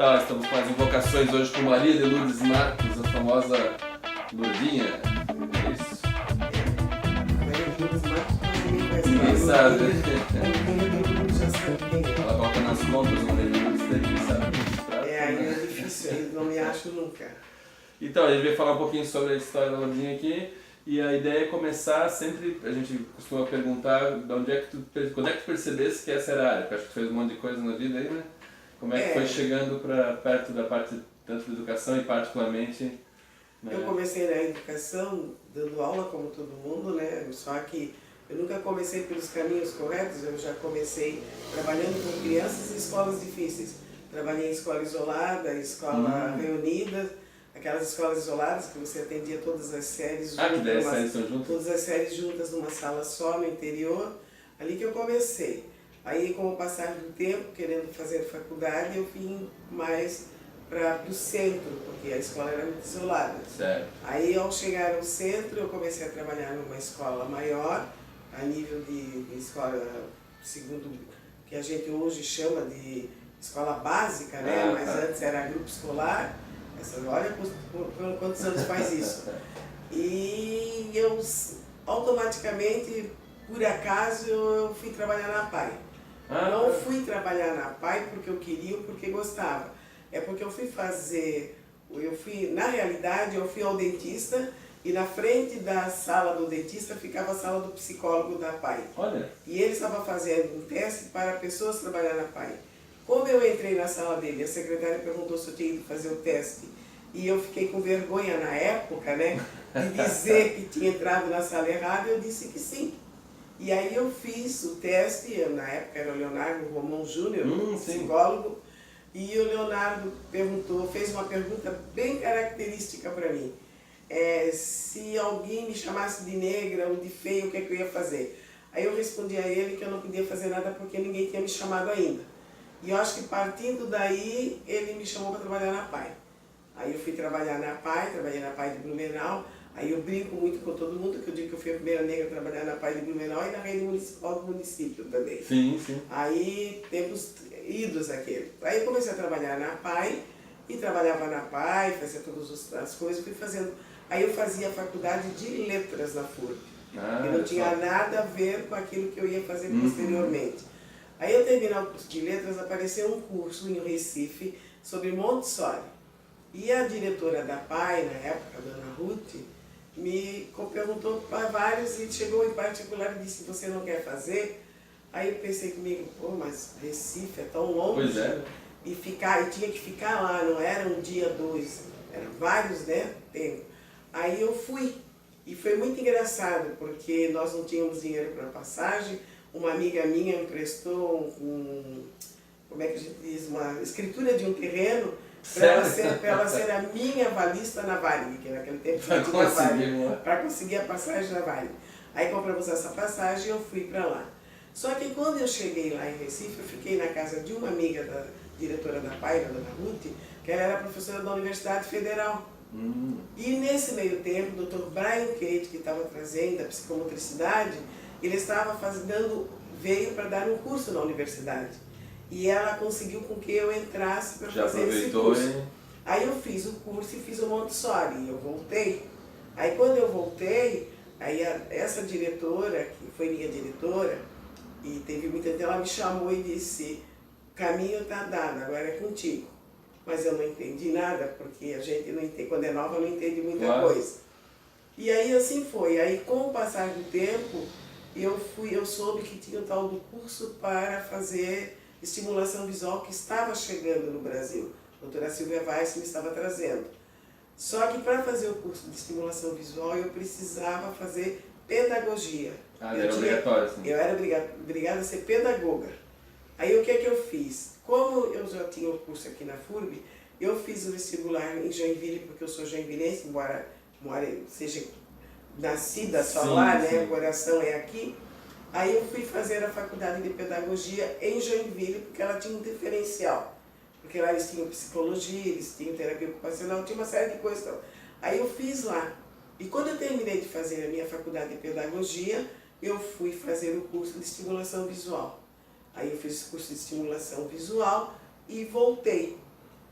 Tá, estamos com as invocações hoje com Maria de Lourdes Marques, a famosa Lourdinha. É isso? Maria de Lourdes Marques, ninguém conhece. Ninguém sabe. Maria de Lourdes já sabe quem é. Ela coloca nas contas Maria de Lourdes, daí quem sabe. Aí é difícil, aí não me acho nunca. Então, a gente vai falar um pouquinho sobre a história da Lourdinha aqui. E a ideia é começar sempre, a gente costuma perguntar de onde é que quando é que tu percebesse que essa era a área? Porque acho que tu fez um monte de coisa na vida aí, né? Como é que foi chegando para perto da parte tanto da educação e particularmente... Né? Eu comecei na educação, dando aula como todo mundo, né? Só que eu nunca comecei pelos caminhos corretos, eu já comecei trabalhando com crianças em escolas difíceis. Trabalhei em escola isolada, escola reunida, aquelas escolas isoladas que você atendia todas as séries juntas. Que 10 séries estão juntas? Todas as séries juntas numa sala só, no interior. Ali que eu comecei. Aí, com o passar do tempo, querendo fazer faculdade, eu vim mais para o centro, porque a escola era muito isolada. Certo. Aí, ao chegar ao centro, eu comecei a trabalhar numa escola maior, a nível de escola, segundo que a gente hoje chama de escola básica, né? Mas antes era grupo escolar. Olha quantos anos faz isso. E eu, automaticamente, por acaso, eu fui trabalhar na PAI. Não fui trabalhar na PAI porque eu queria ou porque gostava. É porque eu fui fazer, na realidade, eu fui ao dentista e na frente da sala do dentista ficava a sala do psicólogo da PAI. Olha. E ele estava fazendo um teste para pessoas trabalhar na PAI. Como eu entrei na sala dele, a secretária perguntou se eu tinha ido fazer o teste e eu fiquei com vergonha na época, né, de dizer que tinha entrado na sala errada, eu disse que sim. E aí eu fiz o teste, na época era o Leonardo Romão Júnior, psicólogo, e o Leonardo fez uma pergunta bem característica para mim. Se alguém me chamasse de negra ou de feia, o que é que eu ia fazer? Aí eu respondi a ele que eu não podia fazer nada porque ninguém tinha me chamado ainda. E eu acho que partindo daí, ele me chamou para trabalhar na PAI. Aí eu fui trabalhar na PAI, trabalhei na PAI de Blumenau. Aí eu brinco muito com todo mundo, que eu digo que eu fui a primeira negra a trabalhar na PAI de Blumenau e na rede municipal do município também. Sim, sim. Aí, tempos idos aquele. Aí eu comecei a trabalhar na PAI, e trabalhava na PAI, fazia todas as coisas, fui fazendo. Aí eu fazia a faculdade de letras na FURB. E não tinha nada a ver com aquilo que eu ia fazer posteriormente. Aí eu terminei o curso de letras, apareceu um curso em Recife sobre Montessori. E a diretora da PAI, na época, a dona Ruth, me perguntou para vários e chegou em particular e disse, você não quer fazer? Aí eu pensei comigo, mas Recife é tão longe. Pois é. E tinha que ficar lá, não era um dia, dois, eram vários, né, tempos. Aí eu fui. E foi muito engraçado, porque nós não tínhamos dinheiro para passagem. Uma amiga minha emprestou como é que a gente diz, uma escritura de um terreno para ela ser a minha avalista na Varig, que naquele tempo não tinha Varig, para conseguir a passagem na Varig. Aí compramos essa passagem e eu fui para lá. Só que quando eu cheguei lá em Recife, eu fiquei na casa de uma amiga da diretora da PAI, da dona Ruth, que ela era professora da Universidade Federal. E nesse meio tempo, o Dr. Brian Kate, que estava trazendo a psicomotricidade, ele estava veio para dar um curso na universidade. E ela conseguiu com que eu entrasse para fazer esse curso. Hein? Aí eu fiz o curso e fiz o Montessori, e eu voltei. Aí quando eu voltei, aí essa diretora, que foi minha diretora, e teve muita gente, ela me chamou e disse, o caminho está dado, agora é contigo. Mas eu não entendi nada, porque a gente não entende, quando é nova não entende muita coisa. E aí assim foi. Aí com o passar do tempo, eu soube que tinha o tal do curso para fazer estimulação visual que estava chegando no Brasil. A doutora Silvia Weiss me estava trazendo. Só que para fazer o curso de estimulação visual eu precisava fazer pedagogia. Era obrigatório, sim. Eu era obrigada a ser pedagoga. Aí o que é que eu fiz? Como eu já tinha o curso aqui na FURB, eu fiz o vestibular em Joinville, porque eu sou joinvilense, embora seja nascida só lá, né? O coração é aqui. Aí eu fui fazer a faculdade de pedagogia em Joinville, porque ela tinha um diferencial. Porque lá eles tinham psicologia, eles tinham terapia ocupacional, tinha uma série de coisas. Aí eu fiz lá. E quando eu terminei de fazer a minha faculdade de pedagogia, eu fui fazer o curso de estimulação visual. Aí eu fiz o curso de estimulação visual e voltei.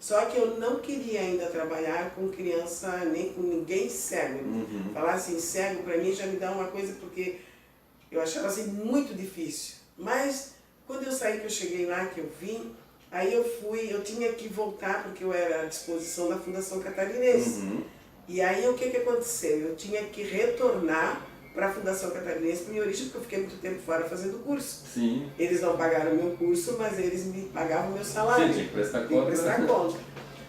Só que eu não queria ainda trabalhar com criança, nem com ninguém cego. Falar assim, cego para mim já me dá uma coisa, porque eu achava assim muito difícil. Mas quando eu saí, que eu cheguei lá, que eu vim, aí eu tinha que voltar, porque eu era à disposição da Fundação Catarinense. E aí o que aconteceu? Eu tinha que retornar para a Fundação Catarinense, para minha origem, porque eu fiquei muito tempo fora fazendo curso. Sim. Eles não pagaram o meu curso, mas eles me pagavam o meu salário. Sim, tinha que prestar conta. Tinha que prestar conta.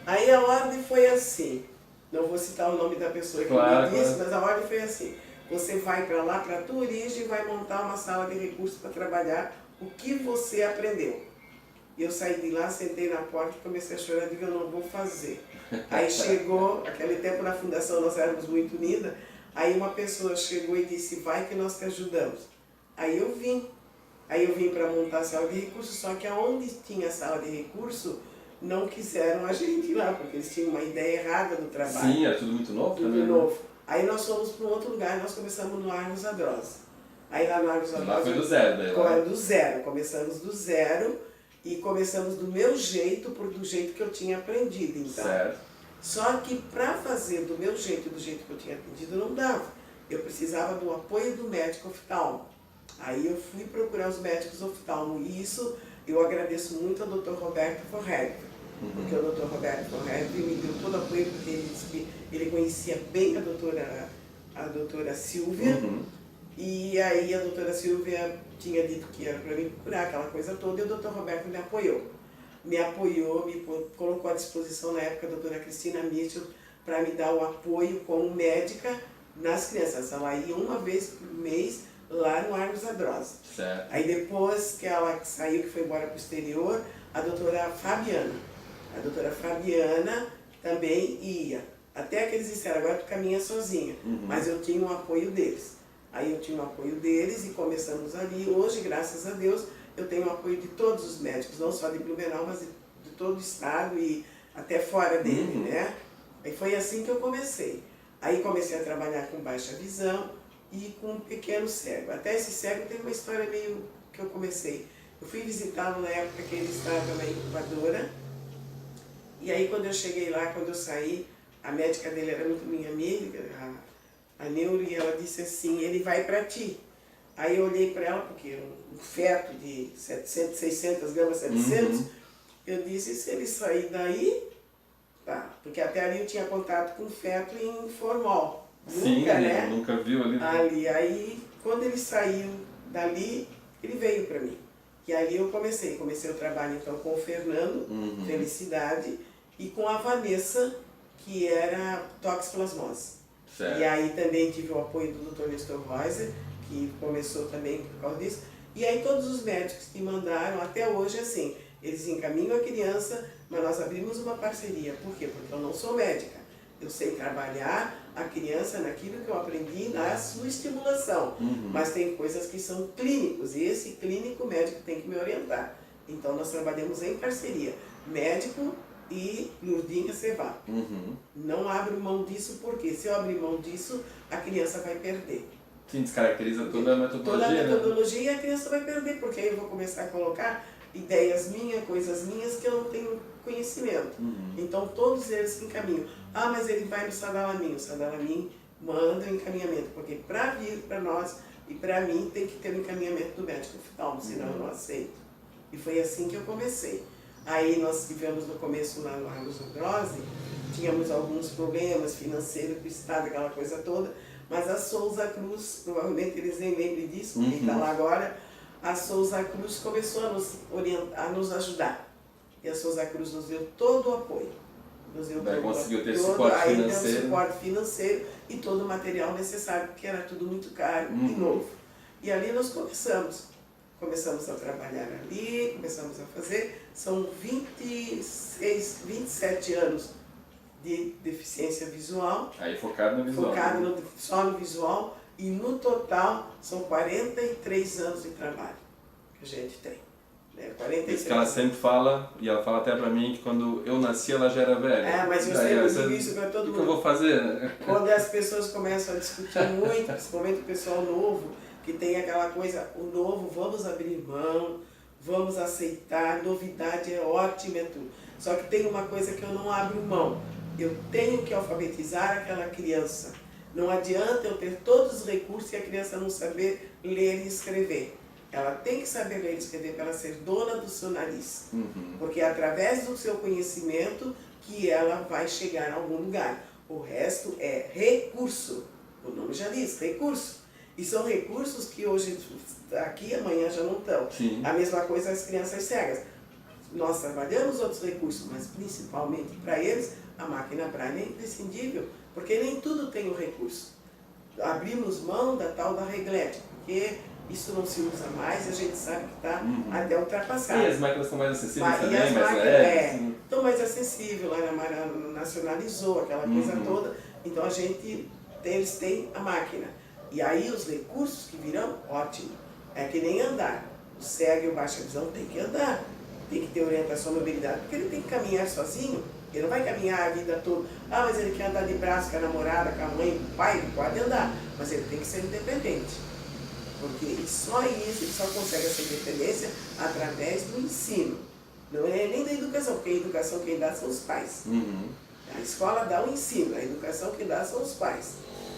Aí a ordem foi assim, não vou citar o nome da pessoa que me disse, mas a ordem foi assim: você vai para lá, para a tua origem, e vai montar uma sala de recursos para trabalhar o que você aprendeu. E eu saí de lá, sentei na porta e comecei a chorar, digo, eu não vou fazer. Aí chegou, aquele tempo na fundação nós éramos muito unidas, aí uma pessoa chegou e disse, vai que nós te ajudamos. Aí eu vim para montar a sala de recursos, só que aonde tinha a sala de recursos, não quiseram a gente lá, porque eles tinham uma ideia errada do trabalho. Sim, é tudo muito novo tudo também. Novo. Aí nós fomos para um outro lugar, nós começamos no Argos Adrosa. Aí lá no Argos Adrosa... Lá foi do zero, daí lá. Do zero, começamos do zero e começamos do meu jeito, do jeito que eu tinha aprendido, então. Certo. Só que para fazer do meu jeito, do jeito que eu tinha aprendido, não dava. Eu precisava do apoio do médico oftalmo. Aí eu fui procurar os médicos oftalmo e isso eu agradeço muito ao Dr. Roberto Forrelli, porque o Dr. Roberto Forrelli me deu todo o apoio, porque ele disse que ele conhecia bem a doutora Silvia, e aí a doutora Silvia tinha dito que era para mim procurar aquela coisa toda, e o Dr. Roberto me apoiou, me colocou à disposição na época a doutora Cristina Mitchell para me dar o apoio como médica nas crianças. Ela ia uma vez por mês lá no Argos Adrosa. Certo. Aí depois que ela saiu, que foi embora para o exterior, a doutora Fabiana. A doutora Fabiana também ia. Até que eles disseram, agora tu caminha sozinha. Mas eu tinha o apoio deles. Aí eu tinha o apoio deles e começamos ali. Hoje, graças a Deus, eu tenho o apoio de todos os médicos, não só de Blumenau, mas de todo o estado e até fora dele, né? Aí foi assim que eu comecei. Aí comecei a trabalhar com baixa visão e com um pequeno cego. Até esse cego tem uma história meio que eu comecei. Eu fui visitá-lo na época que ele estava na incubadora. E aí quando eu cheguei lá, quando eu saí, a médica dele era muito minha amiga, a Neuro, e ela disse assim, ele vai para ti. Aí eu olhei para ela, porque um feto de 700, 600 gramas, 700, eu disse, se ele sair daí, tá. Porque até ali eu tinha contato com feto em formol. Sim, nunca, né? Nunca viu ali. Ali, aí quando ele saiu dali, ele veio para mim. E ali eu comecei o trabalho então com o Fernando, Felicidade, e com a Vanessa, que era toxoplasmose. Certo. E aí também tive o apoio do Dr. Nestor Reuser, que começou também por causa disso. E aí todos os médicos que mandaram, até hoje assim, eles encaminham a criança, mas nós abrimos uma parceria. Por quê? Porque eu não sou médica. Eu sei trabalhar a criança naquilo que eu aprendi na sua estimulação. Mas tem coisas que são clínicos, e esse clínico médico tem que me orientar. Então nós trabalhamos em parceria, médico e Lourdinha Cevap. Não abro mão disso, porque se eu abrir mão disso, a criança vai perder. Sim, descaracteriza toda a metodologia. Toda a metodologia, e a criança vai perder, porque aí eu vou começar a colocar ideias minhas, coisas minhas que eu não tenho conhecimento. Então todos eles se encaminham. Ah, mas ele vai no Sadalamin. O Sadalamin manda o encaminhamento, porque para vir para nós e para mim tem que ter o encaminhamento do médico oftalmo, senão eu não aceito. E foi assim que eu comecei. Aí nós tivemos no começo lá no Argos Adrosa, tínhamos alguns problemas financeiros com o Estado, aquela coisa toda, mas a Souza Cruz, provavelmente eles nem lembram disso, porque está lá agora, a Souza Cruz começou a nos orientar, a nos ajudar. E a Souza Cruz nos deu todo o apoio. Conseguiu ter suporte financeiro. Aí deu suporte financeiro e todo o material necessário, porque era tudo muito caro e novo. E ali nós começamos a trabalhar ali, começamos a fazer, são 27 anos de deficiência visual. Aí focado no visual. Focado só no visual, e no total são 43 anos de trabalho que a gente tem. Isso que ela sempre fala, e ela fala até pra mim, que quando eu nasci ela já era velha. Mas eu sempre digo isso para todo mundo. O que eu vou fazer, né? Quando as pessoas começam a discutir muito, principalmente o pessoal novo, que tem aquela coisa, o novo, vamos abrir mão, vamos aceitar, novidade é ótima, é tudo. Só que tem uma coisa que eu não abro mão. Eu tenho que alfabetizar aquela criança. Não adianta eu ter todos os recursos e a criança não saber ler e escrever. Ela tem que saber ler e escrever para ela ser dona do seu nariz. Porque é através do seu conhecimento que ela vai chegar a algum lugar. O resto é recurso. O nome já diz, recurso. E são recursos que hoje, aqui amanhã já não estão. Sim. A mesma coisa as crianças cegas. Nós trabalhamos outros recursos, mas principalmente para eles, a máquina braille é imprescindível, porque nem tudo tem o recurso. Abrimos mão da tal da reglete, porque isso não se usa mais e a gente sabe que está até ultrapassado. E as máquinas estão mais acessíveis também, as mais máquinas, leves. estão mais acessíveis, a Mara nacionalizou aquela coisa toda, então eles têm a máquina. E aí os recursos que virão, ótimo. É que nem andar. O cego e o baixa visão tem que andar, tem que ter orientação e mobilidade, porque ele tem que caminhar sozinho. Ele não vai caminhar a vida toda. Ah, mas ele quer andar de braço com a namorada, com a mãe, com o pai, ele pode andar. Mas ele tem que ser independente. Porque só isso, ele só consegue essa independência através do ensino. Não é nem da educação, porque a educação quem dá são os pais. A escola dá o ensino, a educação quem dá são os pais.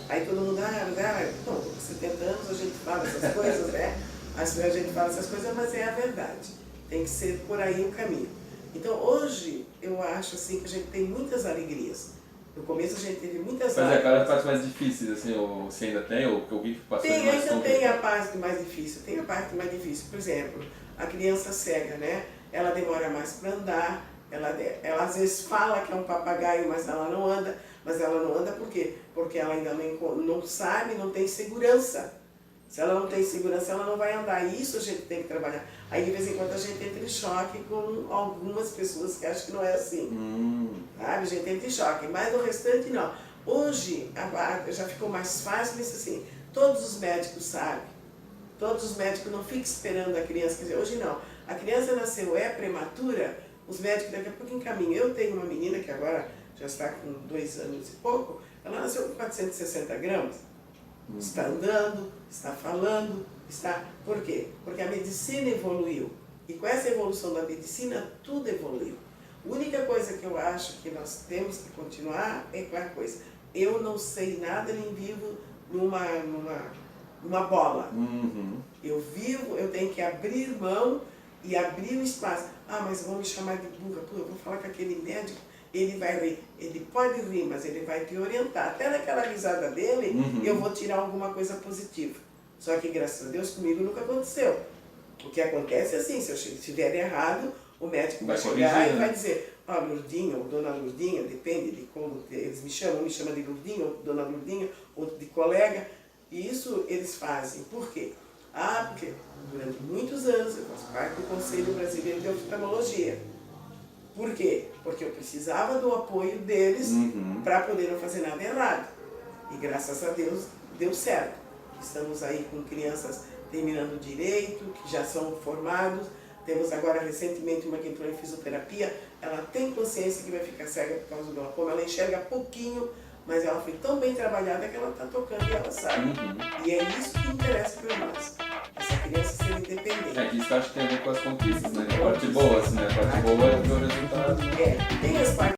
Aí todo mundo, não, com 70 anos a gente fala essas coisas, né? A gente fala essas coisas, mas é a verdade. Tem que ser por aí o caminho. Então hoje eu acho assim que a gente tem muitas alegrias. No começo a gente teve muitas Mas é, qual é a parte mais difícil, assim, ou se ainda tem, ou o que passou de mais ainda complicado? tem a parte mais difícil, tem a parte mais difícil. Por exemplo, a criança cega, né? Ela demora mais para andar, ela às vezes fala que é um papagaio, mas ela não anda. Mas ela não anda por quê? Porque ela ainda não sabe, não tem segurança. Se ela não tem segurança, ela não vai andar. E isso a gente tem que trabalhar. Aí de vez em quando a gente entra em choque com algumas pessoas que acham que não é assim. Sabe? A gente entra em choque, mas o restante não. Hoje já ficou mais fácil, mas assim, todos os médicos sabem. Todos os médicos não ficam esperando a criança. Quer dizer, hoje não. A criança nasceu, é prematura, os médicos daqui a pouco encaminham. Eu tenho uma menina que agora já está com 2 anos e pouco, ela nasceu com 460 gramas. Está andando, está falando, está... Por quê? Porque a medicina evoluiu. E com essa evolução da medicina, tudo evoluiu. A única coisa que eu acho que nós temos que continuar é com a coisa. Eu não sei nada nem vivo numa bola. Eu vivo, eu tenho que abrir mão e abrir o espaço. Ah, mas vão me chamar de burra. Pô, eu vou falar com aquele médico, ele vai rir. Ele pode rir, mas ele vai te orientar. Até naquela risada dele, eu vou tirar alguma coisa positiva. Só que, graças a Deus, comigo nunca aconteceu. O que acontece é assim, se eu estiver errado, o médico vai chegar e vai dizer, ó, Lourdinha, ou Dona Lourdinha, depende de como eles me chamam de Lourdinha, ou Dona Lourdinha, ou de colega. E isso eles fazem. Por quê? Ah, porque durante muitos anos eu faço parte do Conselho Brasileiro de Oftalmologia. Por quê? Porque eu precisava do apoio deles para poder não fazer nada errado. E graças a Deus deu certo. Estamos aí com crianças terminando direito, que já são formados. Temos agora recentemente uma que entrou em fisioterapia. Ela tem consciência que vai ficar cega por causa do glaucoma. Ela enxerga pouquinho, mas ela foi tão bem trabalhada que ela está tocando e ela sabe. E é isso que interessa para nós. Essa criança ser independente. É que isso acho que tem a ver com as conquistas, né? A parte boa, assim, né? A parte boa é ver o resultado. Tem as partes